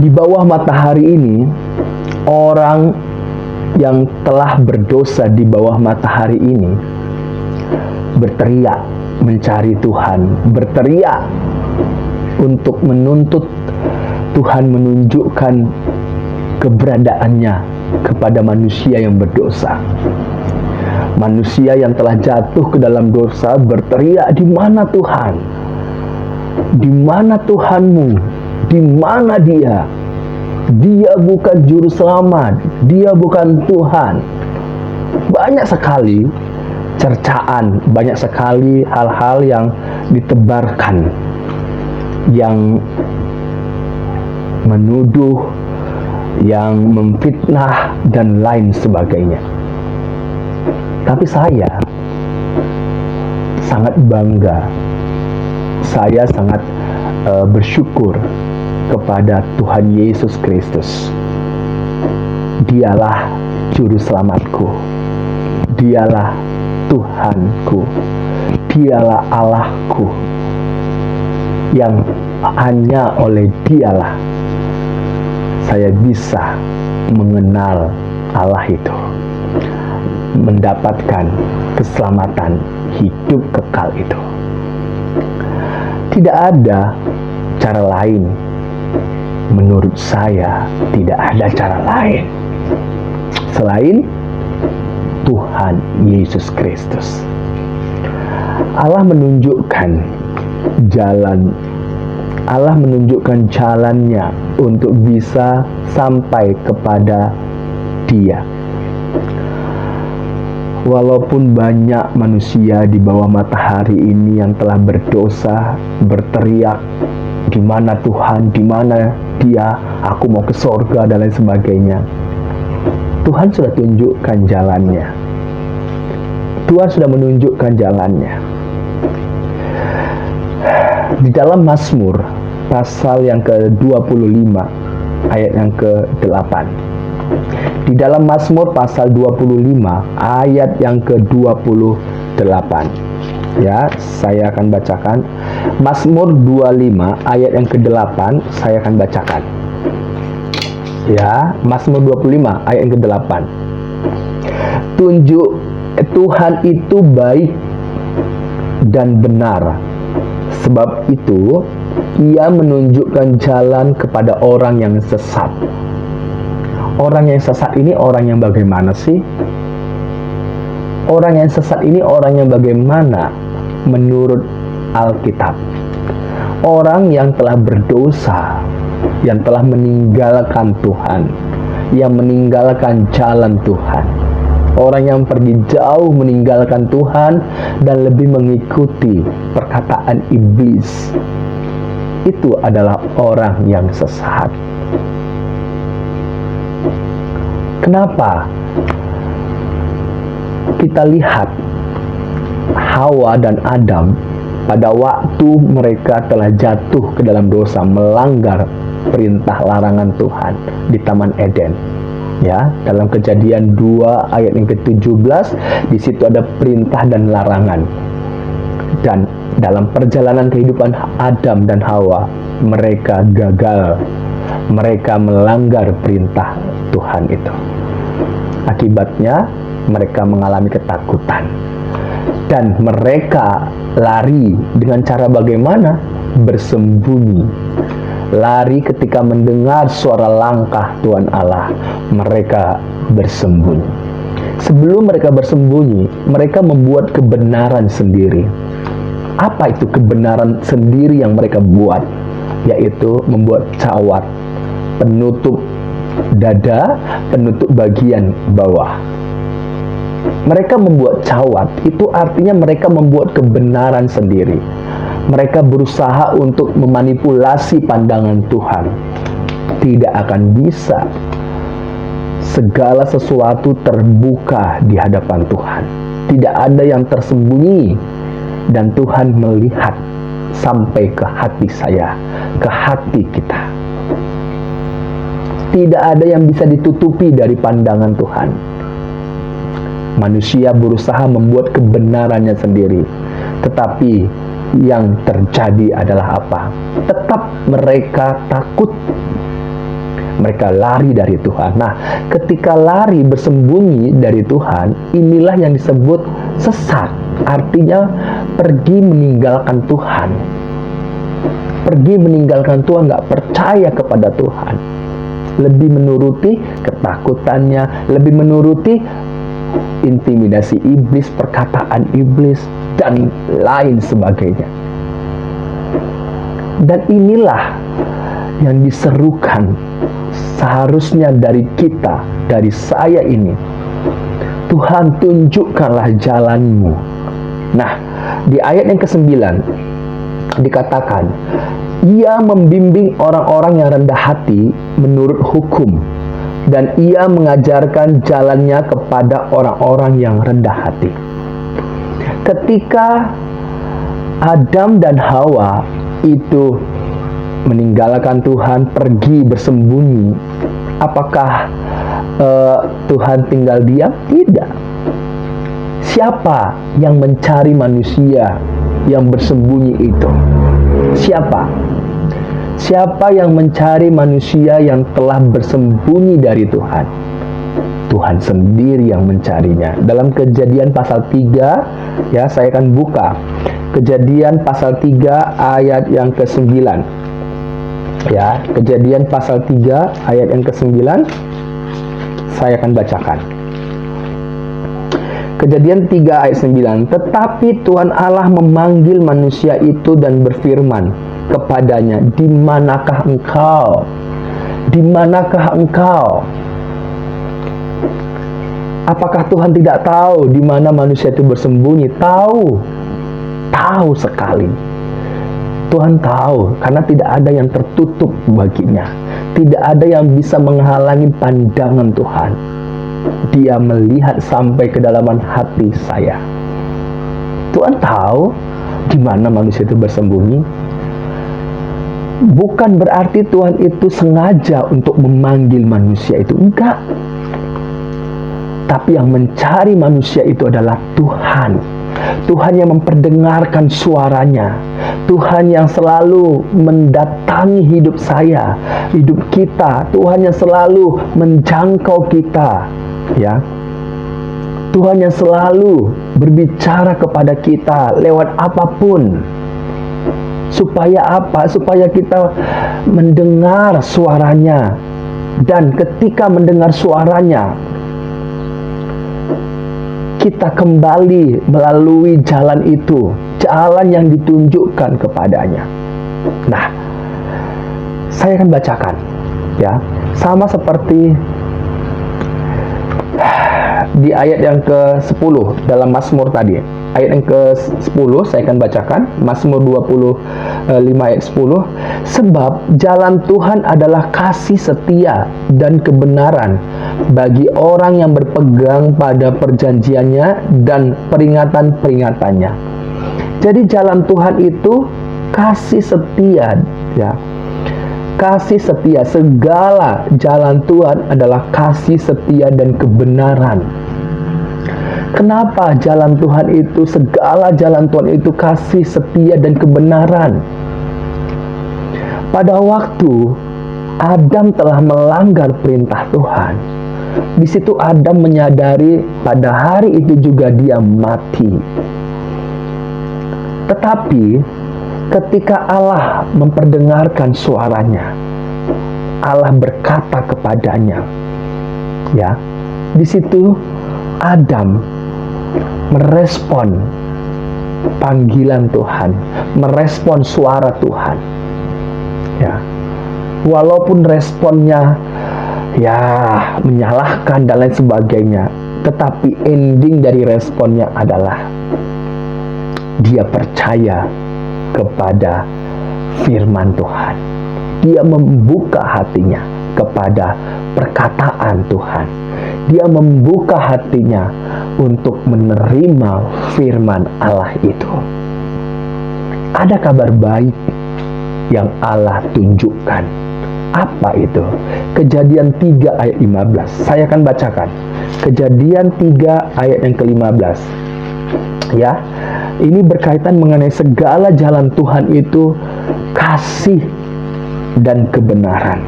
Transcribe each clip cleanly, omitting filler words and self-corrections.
Di bawah matahari ini, orang yang telah berdosa di bawah matahari ini berteriak mencari Tuhan, berteriak untuk menuntut Tuhan menunjukkan keberadaannya kepada manusia yang berdosa. Manusia yang telah jatuh ke dalam dosa berteriak, "Di mana Tuhan? Di mana Tuhanmu? Di mana Dia? Dia bukan juru selamat, Dia bukan Tuhan." Banyak sekali cercaan, banyak sekali hal-hal yang ditebarkan, yang menuduh, yang memfitnah, dan lain sebagainya. Tapi saya sangat bangga, saya sangat bersyukur kepada Tuhan Yesus Kristus. Dialah juru selamatku, Dialah Tuhanku, Dialah Allahku, yang hanya oleh Dialah saya bisa mengenal Allah itu, mendapatkan keselamatan hidup kekal itu. Tidak ada cara lain. Menurut saya, tidak ada cara lain selain Tuhan Yesus Kristus. Allah menunjukkan jalan, Allah menunjukkan jalannya untuk bisa sampai kepada Dia. Walaupun banyak manusia di bawah matahari ini yang telah berdosa, berteriak, "Di mana Tuhan? Di mana Dia? Aku mau ke sorga," dan lain sebagainya. Tuhan sudah tunjukkan jalannya. Tuhan sudah menunjukkan jalannya. Di dalam Mazmur pasal yang ke-25 ayat yang ke-8. Di dalam Mazmur pasal 25 ayat yang ke-28. Ya, saya akan bacakan. Mazmur 25 ayat yang ke-8 saya akan bacakan. Ya, Mazmur 25 ayat yang ke-8. Tuhan itu baik dan benar. Sebab itu Ia menunjukkan jalan kepada orang yang sesat. Orang yang sesat ini orang yang bagaimana sih? Orang yang sesat ini orang yang bagaimana menurut Alkitab? Orang yang telah berdosa, yang telah meninggalkan Tuhan, yang meninggalkan jalan Tuhan. Orang yang pergi jauh meninggalkan Tuhan dan lebih mengikuti perkataan iblis. Itu adalah orang yang sesat. Kenapa? Kita lihat Hawa dan Adam pada waktu mereka telah jatuh ke dalam dosa, melanggar perintah larangan Tuhan di Taman Eden. Ya, dalam Kejadian 2 ayat yang ke-17, di situ ada perintah dan larangan. Dan dalam perjalanan kehidupan Adam dan Hawa, mereka gagal. Mereka melanggar perintah Tuhan itu. Akibatnya, mereka mengalami ketakutan. Dan mereka lari dengan cara bagaimana? Bersembunyi. Lari ketika mendengar suara langkah Tuhan Allah. Mereka bersembunyi. Sebelum mereka bersembunyi, mereka membuat kebenaran sendiri. Apa itu kebenaran sendiri yang mereka buat? Yaitu membuat cawat, penutup dada, penutup bagian bawah. Mereka membuat cawat, itu artinya mereka membuat kebenaran sendiri. Mereka berusaha untuk memanipulasi pandangan Tuhan. Tidak akan bisa. Segala sesuatu terbuka di hadapan Tuhan. Tidak ada yang tersembunyi. Dan Tuhan melihat sampai ke hati saya, ke hati kita. Tidak ada yang bisa ditutupi dari pandangan Tuhan. Manusia berusaha membuat kebenarannya sendiri. Tetapi yang terjadi adalah apa? Tetap mereka takut. Mereka lari dari Tuhan. Nah, ketika lari bersembunyi dari Tuhan, inilah yang disebut sesat. Artinya pergi meninggalkan Tuhan. Pergi meninggalkan Tuhan, gak percaya kepada Tuhan. Lebih menuruti ketakutannya, lebih menuruti intimidasi iblis, perkataan iblis, dan lain sebagainya. Dan inilah yang diserukan seharusnya dari kita, dari saya ini. Tuhan, tunjukkanlah jalan-Mu. Nah, di ayat yang ke-9 dikatakan, Ia membimbing orang-orang yang rendah hati menurut hukum, dan Ia mengajarkan jalannya kepada orang-orang yang rendah hati. Ketika Adam dan Hawa itu meninggalkan Tuhan, pergi bersembunyi, apakah Tuhan tinggal diam? Tidak. Siapa yang mencari manusia yang bersembunyi itu? Siapa? Siapa yang mencari manusia yang telah bersembunyi dari Tuhan? Tuhan sendiri yang mencarinya. Dalam Kejadian pasal 3, ya, saya akan buka Kejadian pasal 3 ayat yang ke-9. Ya, Kejadian pasal 3 ayat yang ke-9 saya akan bacakan. Kejadian 3 ayat 9. Tetapi Tuhan Allah memanggil manusia itu dan berfirman kepadanya, "Di manakah engkau? Di manakah engkau?" Apakah Tuhan tidak tahu di mana manusia itu bersembunyi? Tahu. Tahu sekali. Tuhan tahu, karena tidak ada yang tertutup baginya. Tidak ada yang bisa menghalangi pandangan Tuhan. Dia melihat sampai kedalaman hati saya. Tuhan tahu di mana manusia itu bersembunyi. Bukan berarti Tuhan itu sengaja untuk memanggil manusia itu. Enggak. Tapi yang mencari manusia itu adalah Tuhan. Tuhan yang memperdengarkan suaranya. Tuhan yang selalu mendatangi hidup saya, hidup kita. Tuhan yang selalu menjangkau kita, ya. Tuhan yang selalu berbicara kepada kita lewat apapun. Supaya apa? Supaya kita mendengar suaranya. Dan ketika mendengar suaranya, kita kembali melalui jalan itu, jalan yang ditunjukkan kepadanya. Nah, saya akan bacakan, ya, sama seperti di ayat yang ke-10 dalam Mazmur tadi. Ayat yang ke-10 saya akan bacakan, Mazmur 25 ayat 10. Sebab jalan Tuhan adalah kasih setia dan kebenaran bagi orang yang berpegang pada perjanjiannya dan peringatan-peringatannya. Jadi jalan Tuhan itu kasih setia, ya. Kasih setia, segala jalan Tuhan adalah kasih setia dan kebenaran. Kenapa jalan Tuhan itu, segala jalan Tuhan itu kasih setia dan kebenaran? Pada waktu Adam telah melanggar perintah Tuhan, di situ Adam menyadari pada hari itu juga dia mati. Tetapi ketika Allah memperdengarkan suaranya, Allah berkata kepadanya, ya, di situ Adam merespon panggilan Tuhan, merespon suara Tuhan. Ya, walaupun responnya ya menyalahkan dan lain sebagainya, tetapi ending dari responnya adalah dia percaya kepada firman Tuhan. Dia membuka hatinya kepada perkataan Tuhan. Dia membuka hatinya untuk menerima firman Allah itu. Ada kabar baik yang Allah tunjukkan. Apa itu? Kejadian 3 ayat 15. Saya akan bacakan. Kejadian 3 ayat yang ke-15. Ya, ini berkaitan mengenai segala jalan Tuhan itu kasih dan kebenaran.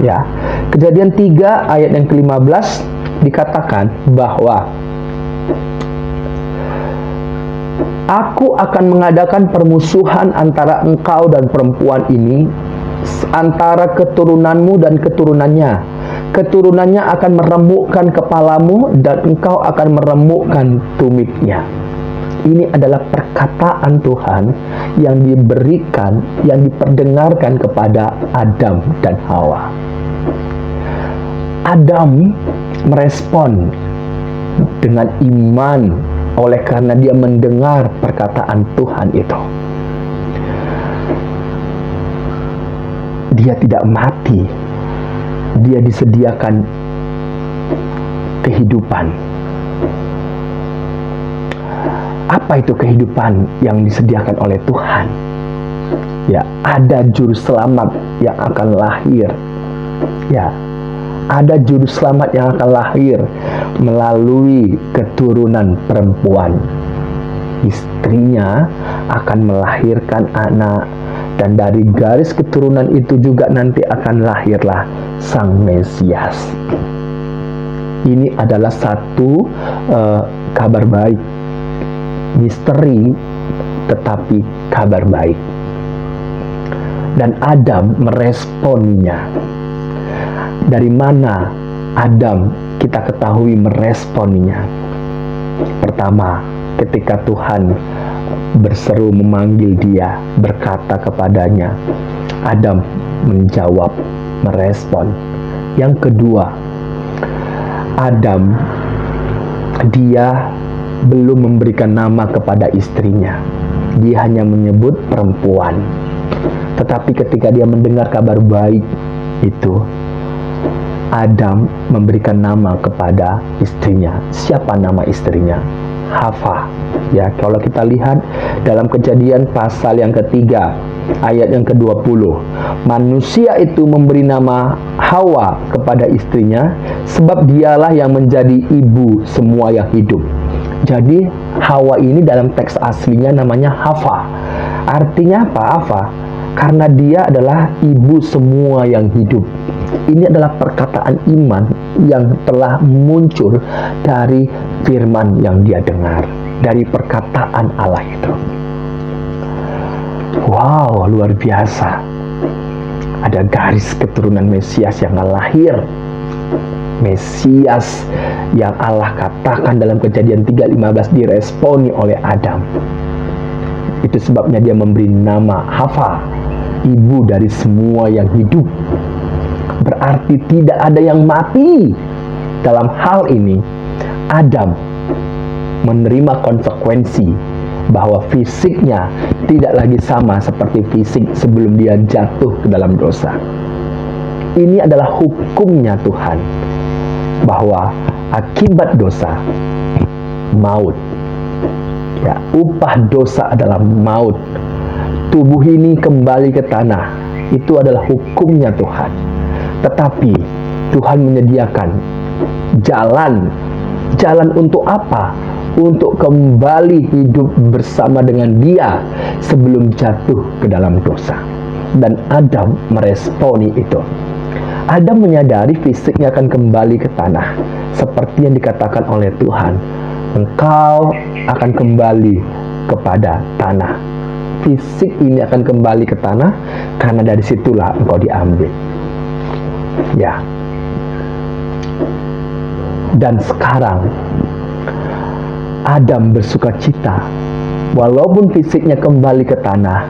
Ya. Kejadian 3 ayat yang ke-15 dikatakan bahwa Aku akan mengadakan permusuhan antara engkau dan perempuan ini, antara keturunanmu dan keturunannya. Keturunannya akan meremukkan kepalamu dan engkau akan meremukkan tumitnya. Ini adalah perkataan Tuhan yang diberikan, yang diperdengarkan kepada Adam dan Hawa. Adam merespon dengan iman oleh karena dia mendengar perkataan Tuhan itu. Dia tidak mati. Dia disediakan kehidupan. Apa itu kehidupan yang disediakan oleh Tuhan? Ya, ada juru selamat yang akan lahir. Ya, ada juru selamat yang akan lahir melalui keturunan perempuan. Istrinya akan melahirkan anak, dan dari garis keturunan itu juga nanti akan lahirlah Sang Mesias. Ini adalah satu kabar baik, misteri tetapi kabar baik. Dan Adam meresponnya. Dari mana Adam kita ketahui meresponnya? Pertama, ketika Tuhan berseru memanggil dia, berkata kepadanya, Adam menjawab, merespon. Yang kedua, Adam, dia belum memberikan nama kepada istrinya. Dia hanya menyebut perempuan. Tetapi ketika dia mendengar kabar baik itu, Adam memberikan nama kepada istrinya. Siapa nama istrinya? Hawa. Ya, kalau kita lihat dalam Kejadian pasal yang ketiga, ayat yang ke-20, manusia itu memberi nama Hawa kepada istrinya, sebab dialah yang menjadi ibu semua yang hidup. Jadi Hawa ini dalam teks aslinya namanya Hawa. Artinya apa? Hawa? Karena dia adalah ibu semua yang hidup. Ini adalah perkataan iman yang telah muncul dari firman yang dia dengar, dari perkataan Allah itu. Wow, luar biasa. Ada garis keturunan Mesias yang akan lahir. Mesias yang Allah katakan dalam Kejadian 3:15 diresponi oleh Adam. Itu sebabnya dia memberi nama Hawa, ibu dari semua yang hidup. Berarti tidak ada yang mati. Dalam hal ini, Adam menerima konsekuensi bahwa fisiknya tidak lagi sama seperti fisik sebelum dia jatuh ke dalam dosa. Ini adalah hukumnya Tuhan, bahwa akibat dosa, maut. Ya, upah dosa adalah maut. Tubuh ini kembali ke tanah. Itu adalah hukumnya Tuhan. Tetapi Tuhan menyediakan jalan. Jalan untuk apa? Untuk kembali hidup bersama dengan Dia sebelum jatuh ke dalam dosa. Dan Adam meresponi itu. Adam menyadari fisiknya akan kembali ke tanah, seperti yang dikatakan oleh Tuhan, engkau akan kembali kepada tanah. Fisik ini akan kembali ke tanah, karena dari situlah engkau diambil. Ya. Dan sekarang Adam bersukacita, walaupun fisiknya kembali ke tanah,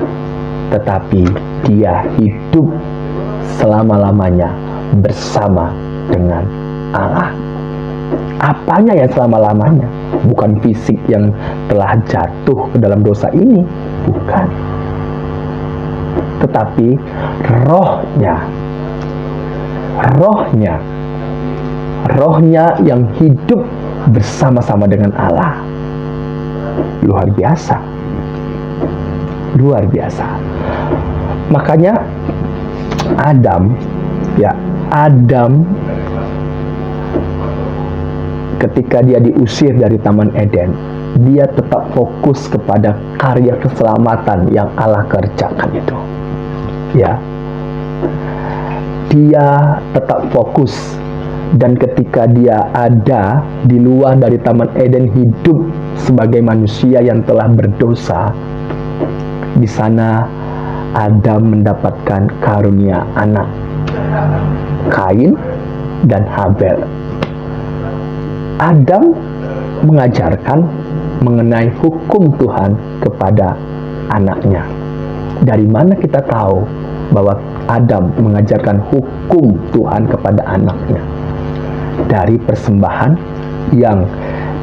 tetapi dia hidup selama-lamanya bersama dengan Allah. Apanya yang selama-lamanya? Bukan fisik yang telah jatuh ke dalam dosa ini, bukan. Tetapi rohnya yang hidup bersama-sama dengan Allah. Luar biasa. Luar biasa. Makanya Adam ketika dia diusir dari Taman Eden, dia tetap fokus kepada karya keselamatan yang Allah kerjakan itu. Ya. dia tetap fokus. Dan ketika dia ada di luar dari Taman Eden, hidup sebagai manusia yang telah berdosa, di sana Adam mendapatkan karunia anak, Kain dan Habel. Adam mengajarkan mengenai hukum Tuhan kepada anaknya. Dari mana kita tahu bahwa Adam mengajarkan hukum Tuhan kepada anaknya? Dari persembahan yang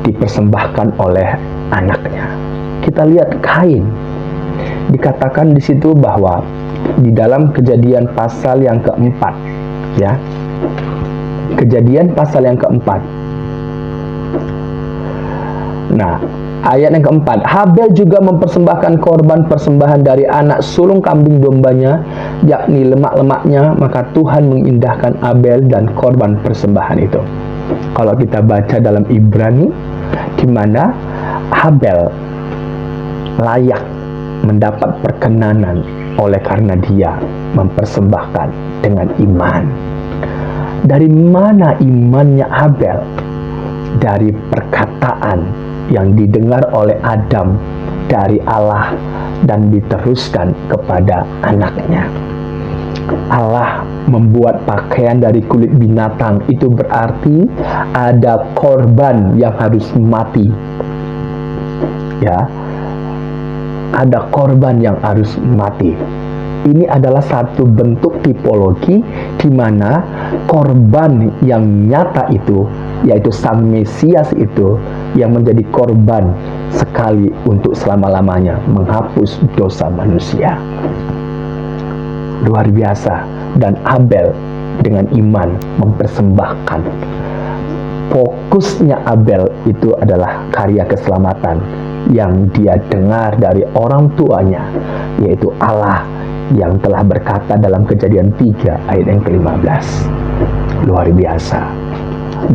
dipersembahkan oleh anaknya. Kita lihat Kain. Dikatakan di situ bahwa di dalam Kejadian pasal yang keempat, ya. Kejadian pasal yang keempat. Nah, ayat yang keempat, Habel juga mempersembahkan korban persembahan dari anak sulung kambing dombanya, yakni lemak-lemaknya, maka Tuhan mengindahkan Abel dan korban persembahan itu. Kalau kita baca dalam Ibrani, di mana Habel layak mendapat perkenanan oleh karena dia mempersembahkan dengan iman. Dari mana imannya Habel? Dari perkataan yang didengar oleh Adam dari Allah dan diteruskan kepada anaknya. Allah membuat pakaian dari kulit binatang, itu berarti ada korban yang harus mati. Ya, ada korban yang harus mati. Ini adalah satu bentuk tipologi di mana korban yang nyata itu, yaitu Sang Mesias itu, yang menjadi korban sekali untuk selama-lamanya, menghapus dosa manusia. Luar biasa. Dan Abel dengan iman mempersembahkan. Fokusnya Abel itu adalah karya keselamatan yang dia dengar dari orang tuanya, yaitu Allah yang telah berkata dalam Kejadian 3 ayat yang ke-15. Luar biasa.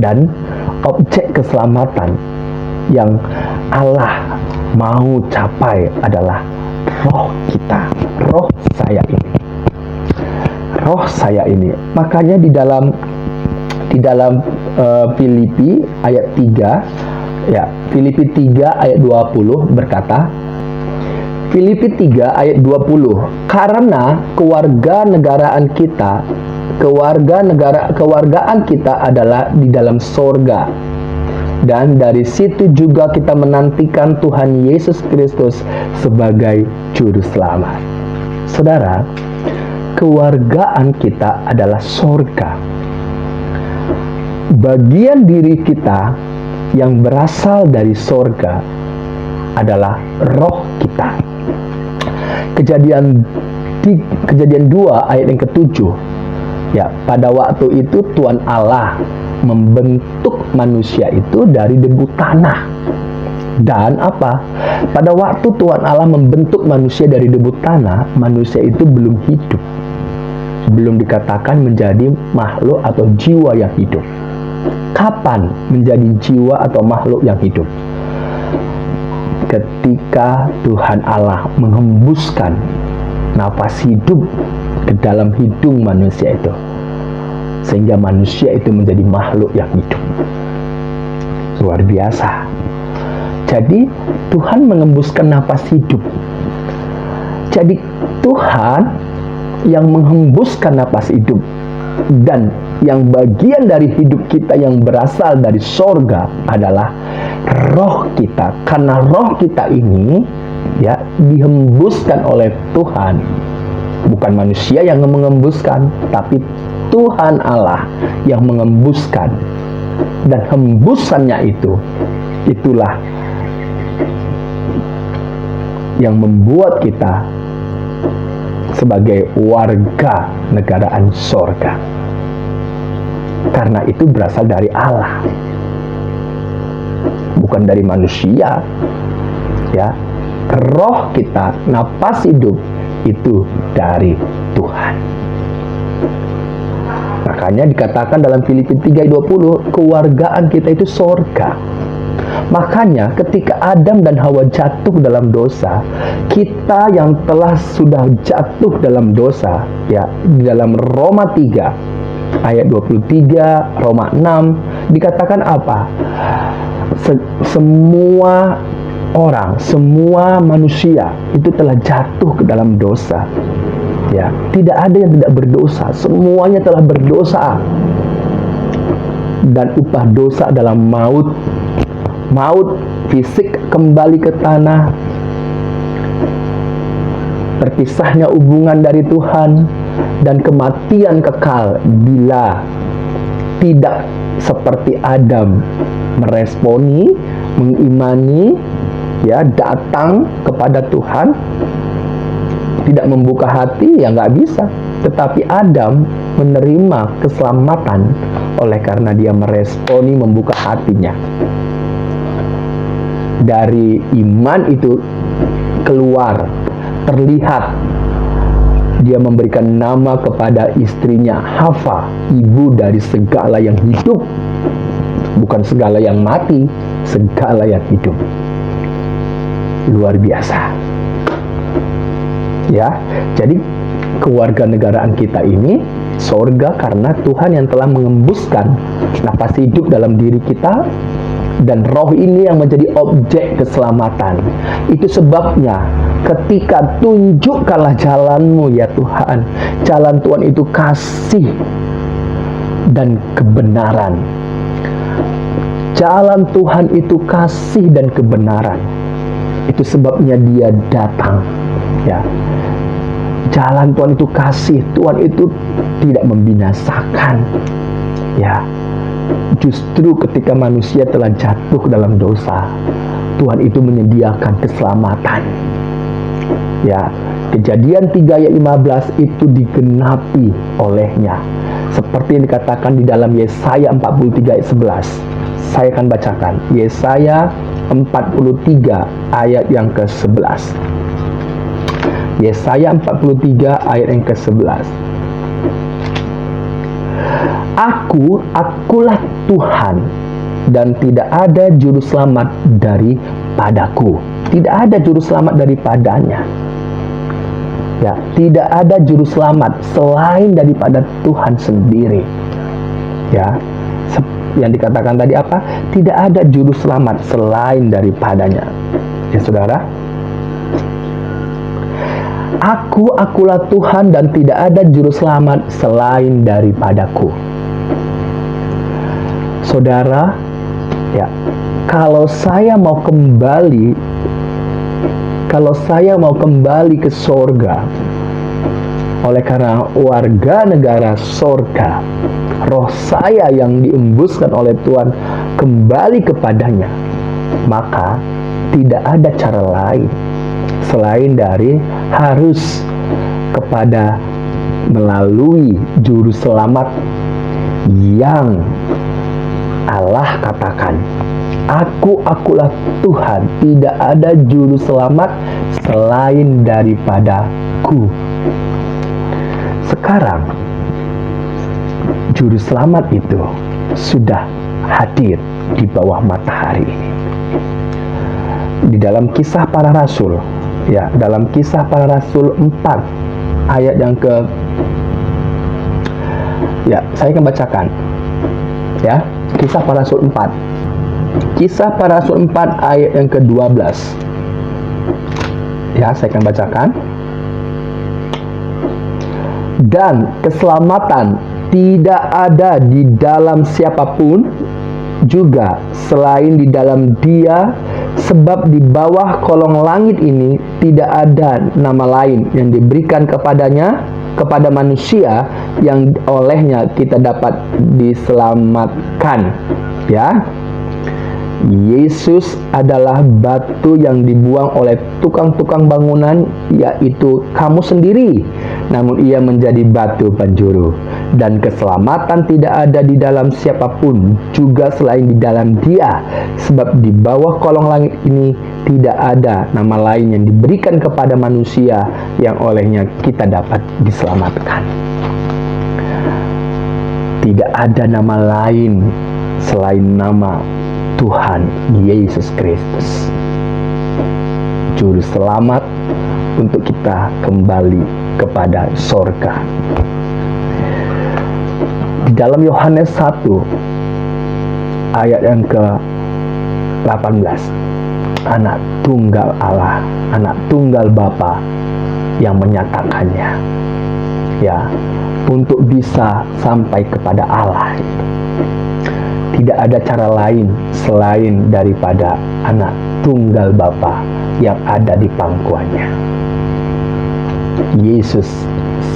Dan objek keselamatan yang Allah mau capai adalah roh kita, roh saya ini. Roh saya ini. Makanya di dalam Filipi ayat 3, ya, Filipi 3 ayat 20 berkata, Filipi 3 ayat 20, karena kewarganegaraan kita adalah di dalam sorga, dan dari situ juga kita menantikan Tuhan Yesus Kristus sebagai juru selamat. Saudara, kewargaan kita adalah sorga. Bagian diri kita yang berasal dari sorga adalah roh kita. Kejadian 2 ayat yang ke-7. Ya, pada waktu itu Tuhan Allah membentuk manusia itu dari debu tanah. Dan apa? Pada waktu Tuhan Allah membentuk manusia dari debu tanah, manusia itu belum hidup. Belum dikatakan menjadi makhluk atau jiwa yang hidup. Kapan menjadi jiwa atau makhluk yang hidup? Ketika Tuhan Allah menghembuskan nafas hidup ke dalam hidung manusia itu, sehingga manusia itu menjadi makhluk yang hidup. Luar biasa. Jadi Tuhan menghembuskan nafas hidup. Jadi Tuhan yang menghembuskan nafas hidup, dan yang bagian dari hidup kita yang berasal dari sorga adalah roh kita. Karena roh kita ini, ya, dihembuskan oleh Tuhan. Bukan manusia yang menghembuskan, tapi Tuhan Allah yang menghembuskan. Dan hembusannya itulah yang membuat kita sebagai warga negaraan sorga. Karena itu berasal dari Allah, bukan dari manusia. Ya, roh kita, napas hidup itu dari Tuhan. Makanya dikatakan dalam Filipi 3:20, kewargaan kita itu sorga. Makanya ketika Adam dan Hawa jatuh dalam dosa, kita yang telah sudah jatuh dalam dosa, ya, di dalam Roma 3 ayat 23, Roma 6 dikatakan apa? Semua orang, semua manusia itu telah jatuh ke dalam dosa. Ya, tidak ada yang tidak berdosa, semuanya telah berdosa. Dan upah dosa adalah maut. Maut fisik, kembali ke tanah, terpisahnya hubungan dari Tuhan, dan kematian kekal bila tidak seperti Adam meresponi, mengimani, ya, datang kepada Tuhan, tidak membuka hati, ya nggak bisa. Tetapi Adam menerima keselamatan oleh karena dia meresponi, membuka hatinya. Dari iman itu keluar, terlihat dia memberikan nama kepada istrinya Hawa, ibu dari segala yang hidup. Bukan segala yang mati, segala yang hidup. Luar biasa. Ya, jadi kewarganegaraan kita ini sorga karena Tuhan yang telah mengembuskan napas hidup dalam diri kita, dan roh ini yang menjadi objek keselamatan. Itu sebabnya ketika tunjukkanlah jalanmu ya Tuhan. Jalan Tuhan itu kasih dan kebenaran. Jalan Tuhan itu kasih dan kebenaran. Itu sebabnya dia datang. Ya. Jalan Tuhan itu kasih. Tuhan itu tidak membinasakan. Ya. Justru ketika manusia telah jatuh dalam dosa, Tuhan itu menyediakan keselamatan. Ya, Kejadian 3 ayat 15 itu digenapi olehnya. Seperti yang dikatakan di dalam Yesaya 43 ayat 11. Saya akan bacakan. Yesaya 43 ayat yang ke-11. Yesaya 43 ayat yang ke-11. Akulah Tuhan, dan tidak ada juru selamat daripadaku. Tidak ada juru selamat daripadanya. Ya, tidak ada juru selamat selain daripada Tuhan sendiri. Ya, yang dikatakan tadi apa? Tidak ada juru selamat selain daripadanya. Ya, saudara. Akulah Tuhan, dan tidak ada juru selamat selain daripadaku. Saudara, ya, kalau saya mau kembali ke sorga, oleh karena warga negara sorga, roh saya yang diembuskan oleh Tuhan kembali kepadanya, maka tidak ada cara lain selain dari harus kepada melalui juru selamat yang Allah katakan, Akulah Tuhan, tidak ada juru selamat selain daripadaku. Sekarang juru selamat itu sudah hadir di bawah matahari ini. Di dalam Kisah Para Rasul, ya, dalam Kisah Para Rasul 4 ayat yang ke, ya, saya akan bacakan. Ya, Kisah Para Rasul 4. Kisah Para Rasul 4 ayat yang ke-12. Ya, saya akan bacakan. Dan keselamatan tidak ada di dalam siapapun juga selain di dalam Dia, sebab di bawah kolong langit ini tidak ada nama lain yang diberikan kepada manusia yang olehnya kita dapat diselamatkan. Ya, Yesus adalah batu yang dibuang oleh tukang-tukang bangunan, yaitu kamu sendiri, namun ia menjadi batu penjuru. Dan keselamatan tidak ada di dalam siapapun juga selain di dalam Dia, sebab di bawah kolong langit ini tidak ada nama lain yang diberikan kepada manusia yang olehnya kita dapat diselamatkan. Tidak ada nama lain selain nama Tuhan Yesus Kristus, Juru Selamat untuk kita kembali kepada sorga. Di dalam Yohanes 1 ayat yang ke-18, anak tunggal Allah, anak tunggal Bapa yang menyatakannya, ya, untuk bisa sampai kepada Allah. Tidak ada cara lain selain daripada anak tunggal Bapa yang ada di pangkuannya. Yesus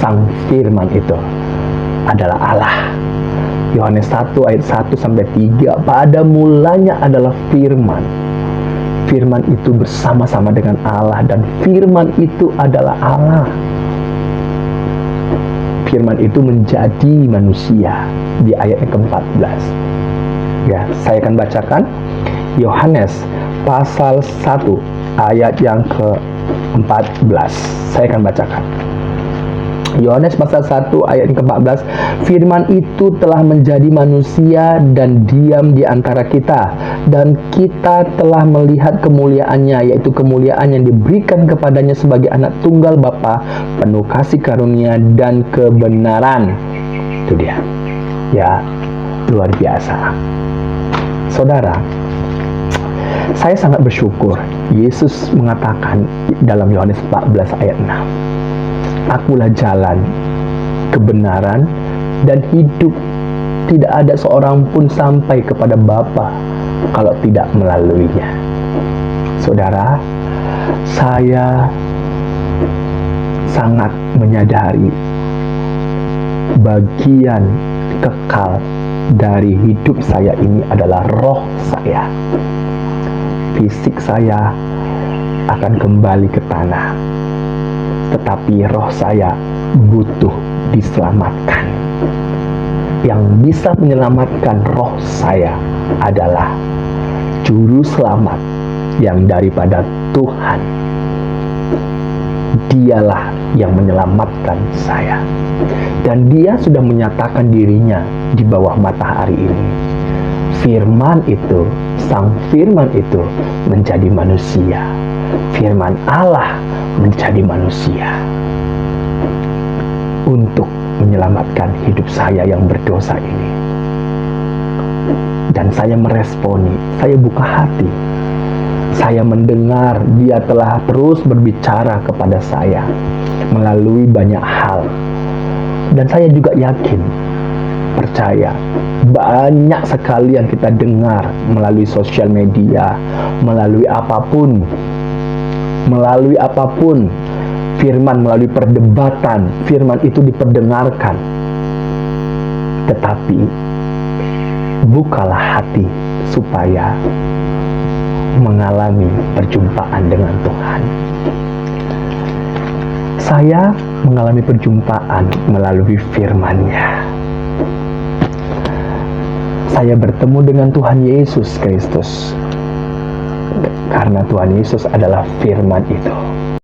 Sang Firman itu adalah Allah. Yohanes 1 ayat 1 sampai 3, pada mulanya adalah Firman. Firman itu bersama-sama dengan Allah, dan Firman itu adalah Allah. Firman itu menjadi manusia di ayat yang ke-14. Ya, saya akan bacakan Yohanes pasal 1 ayat yang ke-14. Saya akan bacakan. Yohanes pasal 1 ayat yang ke-14, Firman itu telah menjadi manusia dan diam di antara kita, dan kita telah melihat kemuliaannya, yaitu kemuliaan yang diberikan kepadanya sebagai anak tunggal Bapa, penuh kasih karunia dan kebenaran. Itu dia. Ya, luar biasa. Saudara, saya sangat bersyukur Yesus mengatakan dalam Yohanes 14 ayat 6, Akulah jalan, kebenaran, dan hidup. Tidak ada seorang pun sampai kepada Bapa kalau tidak melaluinya. Saudara, saya sangat menyadari bagian kekal dari hidup saya ini adalah roh saya. Fisik saya akan kembali ke tanah, tetapi roh saya butuh diselamatkan. Yang bisa menyelamatkan roh saya adalah Juru Selamat yang daripada Tuhan. Dialah yang menyelamatkan saya, dan Dia sudah menyatakan dirinya di bawah matahari ini. Firman itu, Sang Firman itu menjadi manusia. Firman Allah menjadi manusia untuk menyelamatkan hidup saya yang berdosa ini. Dan saya meresponi, saya buka hati, saya mendengar Dia telah terus berbicara kepada saya melalui banyak hal. Dan saya juga yakin, percaya, banyak sekali yang kita dengar melalui sosial media, melalui apapun, firman, melalui perdebatan, firman itu diperdengarkan. Tetapi bukalah hati supaya mengalami perjumpaan dengan Tuhan. Saya mengalami perjumpaan melalui firman-Nya. Saya bertemu dengan Tuhan Yesus Kristus karena Tuhan Yesus adalah firman itu.